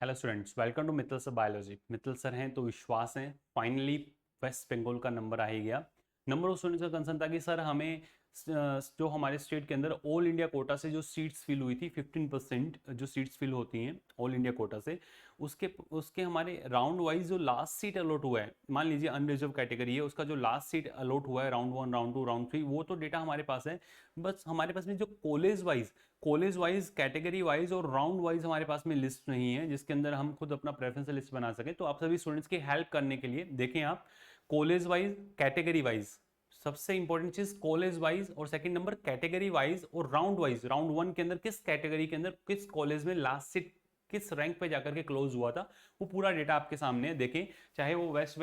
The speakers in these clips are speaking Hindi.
Hello students, welcome to Mittal sir biology. Mittal sir हैं तो विश्वास है फाइनली वेस्ट बंगाल का नंबर आ ही गया। नंबर ऑफ स्टूडेंट्स का कंसर्न था कि सर हमें जो हमारे स्टेट के अंदर ऑल इंडिया कोटा से जो सीट्स फिल हुई थी 15% जो सीट्स फिल होती हैं ऑल इंडिया कोटा से, उसके उसके हमारे राउंड वाइज जो लास्ट सीट अलॉट हुआ है, मान लीजिए अनरिजर्व कैटेगरी है, उसका जो लास्ट सीट अलॉट हुआ है राउंड 1 राउंड 2 राउंड 3, वो तो डेटा हमारे पास है। बस हमारे पास में जो कॉलेज वाइज कैटेगरी वाइज और राउंड वाइज हमारे पास में लिस्ट नहीं है जिसके अंदर हम खुद अपना प्रेफरेंस लिस्ट बना सकें। तो आप सभी स्टूडेंट्स की हेल्प करने के लिए देखें, आप कॉलेज वाइज कैटेगरी वाइज, सबसे इंपॉर्टेंट चीज कॉलेज वाइज, और सेकंड नंबर कैटेगरी वाइज और राउंड वाइज, राउंड 1 के अंदर किस कैटेगरी के अंदर किस कॉलेज में लास्ट सीट किस रैंक पे जाकर के क्लोज हुआ था, वो पूरा डेटा आपके सामने है। देखें, चाहे वो वेस्ट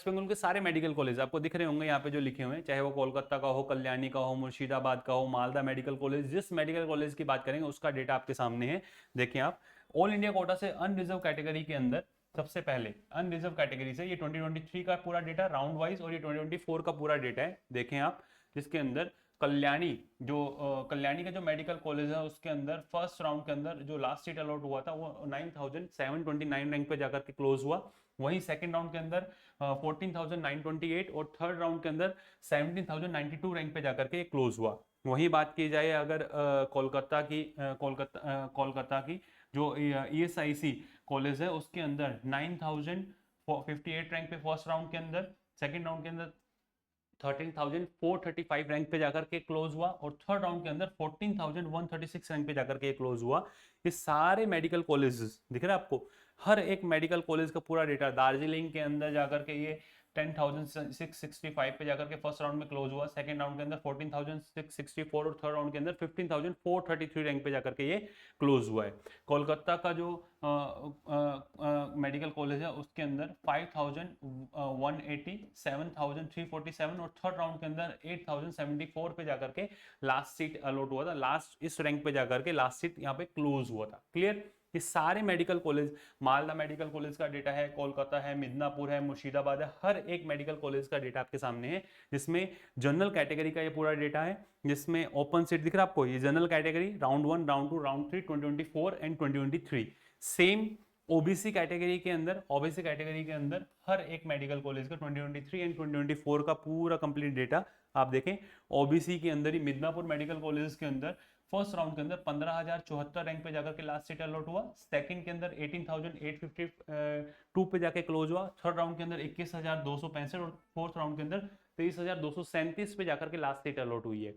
बंगाल के सारे मेडिकल कॉलेज आपको दिख रहे होंगे यहाँ पे जो लिखे हुए हैं, चाहे वो कोलकाता का हो, कल्याणी का हो, मुर्शिदाबाद का हो, मालदा मेडिकल कॉलेज, जिस मेडिकल कॉलेज की बात करेंगे उसका डेटा आपके सामने है। देखिए आप, ऑल इंडिया कोटा से अनरिजर्व कैटेगरी के अंदर सबसे पहले अनरिजर्व कैटेगरी से ये 2023 का पूरा डेटा राउंड वाइज और ये 2024 का पूरा डेटा है। देखें आप, जिसके अंदर कल्याणी का जो मेडिकल कॉलेज है उसके अंदर फर्स्ट राउंड के अंदर जो लास्ट सीट अलॉट हुआ था वो 9729 रैंक पे जाकर के क्लोज हुआ। वहीं सेकंड राउंड के अंदर 14,928 और थर्ड राउंड के अंदर 17,092 रैंक पे जाकर के क्लोज हुआ। वहीं बात की जाए अगर कोलकाता की जो ESIC कॉलेज है उसके अंदर 9,058 रैंक पे फर्स्ट राउंड के अंदर, सेकंड राउंड के अंदर 13,435 रैंक पे जाकर के क्लोज हुआ और थर्ड राउंड के अंदर 14,136 रैंक पे जाकर के क्लोज हुआ। ये सारे मेडिकल कॉलेजेस दिख रहा है आपको, हर एक मेडिकल कॉलेज का पूरा डेटा। दार्जिलिंग के अंदर जाकर के ये 10,665 पे जाकर के फर्स्ट राउंड में क्लोज हुआ, सेकंड राउंड के अंदर 14,664 और थर्ड राउंड के अंदर 15,433 रैंक पे जाकर के ये क्लोज हुआ है। कोलकाता का जो मेडिकल कॉलेज है उसके अंदर 5,180, 7,347 और थर्ड राउंड के अंदर 8,074 पे जाकर के लास्ट सीट अलॉट हुआ था। लास्ट इस रैंक पे जाकर के लास्ट सीट यहाँ पे क्लोज हुआ था। क्लियर? ये सारे medical college, Malda medical college का डेटा है, कोलकाता है, मिदनापुर है, मुर्शिदाबाद है, हर एक मेडिकल कॉलेज का डेटा आपके सामने है, जिसमें जनरल कैटेगरी का ये पूरा डेटा है, जिसमें ओपन सीट दिख रहा है आपको, ये general category round 1 round 2 round 3 2024 and 2023। Same OBC category के अंदर हर एक मेडिकल कॉलेज का 2023 एंड 2024 का पूरा कंप्लीट डेटा आप देखें। ओबीसी के अंदर ही मिदनापुर मेडिकल कॉलेज के अंदर फर्स्ट राउंड के अंदर 15,074 रैंक पे जाकर के लास्ट सीट अलॉट हुआ, सेकंड के अंदर 18,852 पे जाके क्लोज हुआ, थर्ड राउंड के अंदर 21,265 और फोर्थ राउंड के अंदर 23,237 पे जाकर के लास्ट सीट अलॉट हुई है।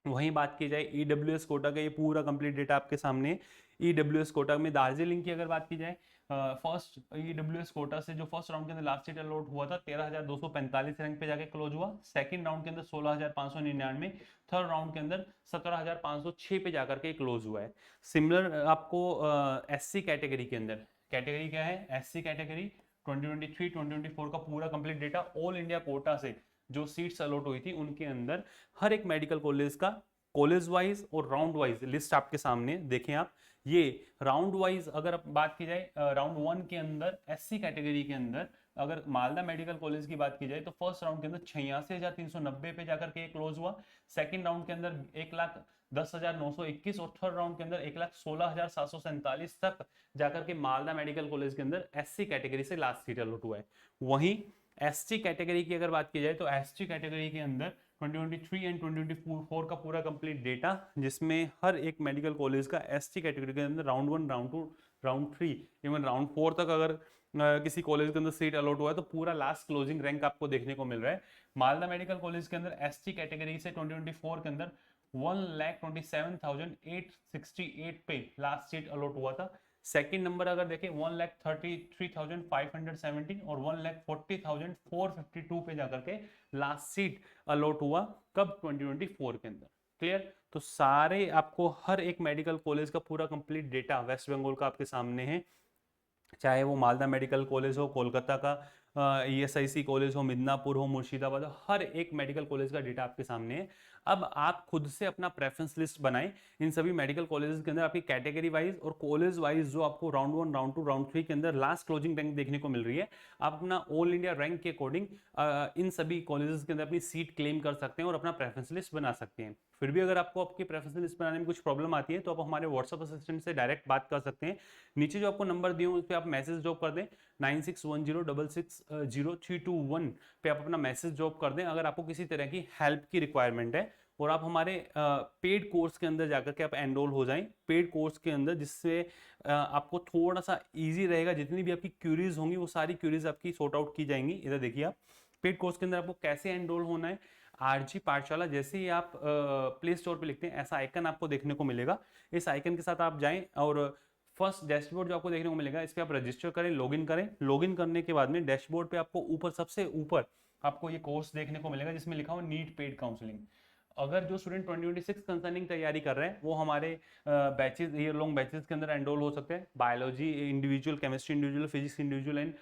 वहीं बात की जाए ईडब्ल्यूएस कोटा का, ये पूरा कंप्लीट डेटा आपके सामने है। ईडब्ल्यूएस कोटा में दार्जिलिंग की अगर बात की जाए, फर्स्ट ईडब्ल्यूएस कोटा से जो फर्स्ट राउंड के अंदर लास्ट सीट अलॉट हुआ था 13,245 रैंक पे जाके क्लोज हुआ, सेकंड राउंड के अंदर 16,599, थर्ड राउंड के अंदर 17,506 पे जाकर के क्लोज हुआ है। सिमिलर आपको एससी कैटेगरी के अंदर, कैटेगरी क्या है एससी कैटेगरी, 2023-2024 का पूरा complete data all India quota से जो सीट्स अलॉट हुई थी उनके अंदर हर एक मेडिकल कॉलेज का कॉलेज वाइज और राउंड वाइज लिस्ट आपके सामने देखें आप। ये राउंड वाइज अगर बात की जाए, राउंड 1 के अंदर एससी कैटेगरी के अंदर अगर मालदा मेडिकल कॉलेज की बात की जाए तो फर्स्ट राउंड के अंदर 86,390 पे जाकर के क्लोज हुआ, सेकंड राउंड के अंदर 1,10,921 और थर्ड राउंड के अंदर 1,16,747 तक जाकर के मालदा मेडिकल कॉलेज के अंदर एससी कैटेगरी से लास्ट सीट अलॉट हुआ है। वहीं एसटी कैटेगरी की अगर बात की जाए तो एसटी कैटेगरी के अंदर 2023 एंड 2024 का पूरा कंप्लीट डेटा, जिसमें हर एक मेडिकल कॉलेज का एसटी कैटेगरी के अंदर round 1 round 2 round 3 even round 4 तक अगर किसी कॉलेज के अंदर सीट अलॉट हुआ है तो पूरा लास्ट क्लोजिंग रैंक आपको देखने को मिल रहा है। मालदा मेडिकल कॉलेज के अंदर एसटी कैटेगरी से 2024 के अंदर 1,27,868 पे लास्ट सीट अलॉट हुआ था। सेकंड नंबर अगर देखें 1,33,517 और 1,40,452 पे जाकर के लास्ट सीट अलॉट हुआ कब 2024 के अंदर। क्लियर? तो सारे आपको हर एक मेडिकल कॉलेज का पूरा कंप्लीट डेटा वेस्ट बंगाल का आपके सामने है, चाहे वो मालदा मेडिकल कॉलेज हो, कोलकाता का ESIC कॉलेज हो, मिदनापुर हो, मुर्शिदाबाद हो, हर एक मेडिकल कॉलेज का डेटा आपके सामने है। अब आप खुद से अपना प्रेफरेंस लिस्ट बनाएं इन सभी मेडिकल कॉलेजेस के अंदर, आपकी कैटेगरी वाइज और कॉलेज वाइज जो आपको राउंड 1, राउंड 2, राउंड 3 के अंदर लास्ट क्लोजिंग रैंक देखने को मिल रही है। आप अपना ऑल इंडिया रैंक के अकॉर्डिंग इन सभी कॉलेजेस के अंदर अपनी सीट क्लेम कर सकते हैं और अपना प्रेफरेंस लिस्ट बना सकते हैं। फिर भी अगर आपको आपकी प्रेफरेंस लिस्ट बनाने में कुछ प्रॉब्लम आती है तो आप हमारे व्हाट्सएप असिस्टेंट से डायरेक्ट बात कर सकते हैं। नीचे जो आपको नंबर दिए उस पर आप मैसेज ड्रॉप कर दें, 9610660321 पे आप अपना मैसेज ड्रॉप कर दें अगर आपको किसी तरह की हेल्प की रिक्वायरमेंट है, और आप हमारे पेड कोर्स के अंदर जाकर के आप एनरोल हो जाएं पेड कोर्स के अंदर, जिससे आपको थोड़ा सा इजी रहेगा। जितनी भी आपकी क्यूरीज होंगी वो सारी क्यूरीज आपकी सॉर्ट आउट की जाएंगी। इधर देखिए आप पेड कोर्स के अंदर आपको कैसे एनरोल होना है। आरजी पाठशाला जैसे ही आप प्ले स्टोर पे लिखते हैं ऐसा आइकन आपको देखने को मिलेगा। इस आइकन के साथ आप जाएं और फर्स्ट डैशबोर्ड जो आपको देखने को मिलेगा इस पे आप रजिस्टर करें, लॉगिन करें। लॉगिन करने के बाद में डैशबोर्ड पे आपको ऊपर सबसे ऊपर आपको ये कोर्स देखने को मिलेगा जिसमें लिखा हुआ नीट पेड काउंसलिंग। अगर जो स्टूडेंट 2026 कंसर्निंग तैयारी कर रहे हैं वो हमारे बैचेस, ईयर लॉन्ग बैचेस के अंदर एनरोल हो सकते हैं। Biology individual, chemistry individual, physics individual and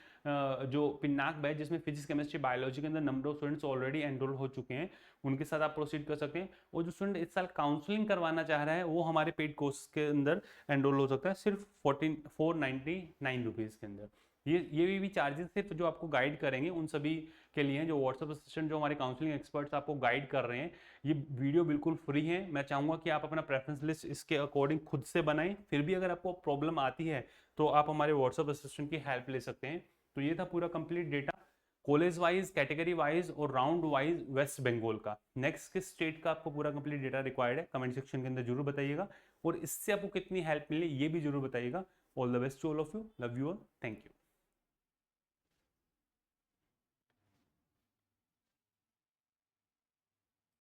जो पिनाक बैच जिसमें फिजिक्स केमिस्ट्री बायोलॉजी के अंदर number of students already enrol हो चुके हैं उनके साथ आप प्रोसीड कर सकते हैं। और जो स्टूडेंट इस साल काउंसलिंग करवाना चाह रहा है वो हमारे पेड कोर्स के अंदर एनरोल हो सकता है सिर्फ 499 रुपीज़ के अंदर। ये भी चार्जेस सिर्फ जो आपको गाइड करेंगे उन सभी के लिए हैं। जो व्हाट्सएप असिस्टेंट जो हमारे काउंसलिंग एक्सपर्ट्स आपको गाइड कर रहे हैं, ये वीडियो बिल्कुल फ्री है। मैं चाहूँगा कि आप अपना प्रेफरेंस लिस्ट इसके अकॉर्डिंग खुद से बनाएं। फिर भी अगर आपको प्रॉब्लम आती है तो आप हमारे व्हाट्सएप असिस्टेंट की हेल्प ले सकते हैं। तो ये था पूरा complete data college wise, category wise और राउंड वाइज वेस्ट बंगाल का। नेक्स्ट किस स्टेट का आपको पूरा कंप्लीट डेटा रिक्वायर्ड है कमेंट सेक्शन के अंदर जरूर बताइएगा, और इससे आपको कितनी हेल्प मिली ये भी जरूर बताइएगा। All the best to all of you, love you all, thank you.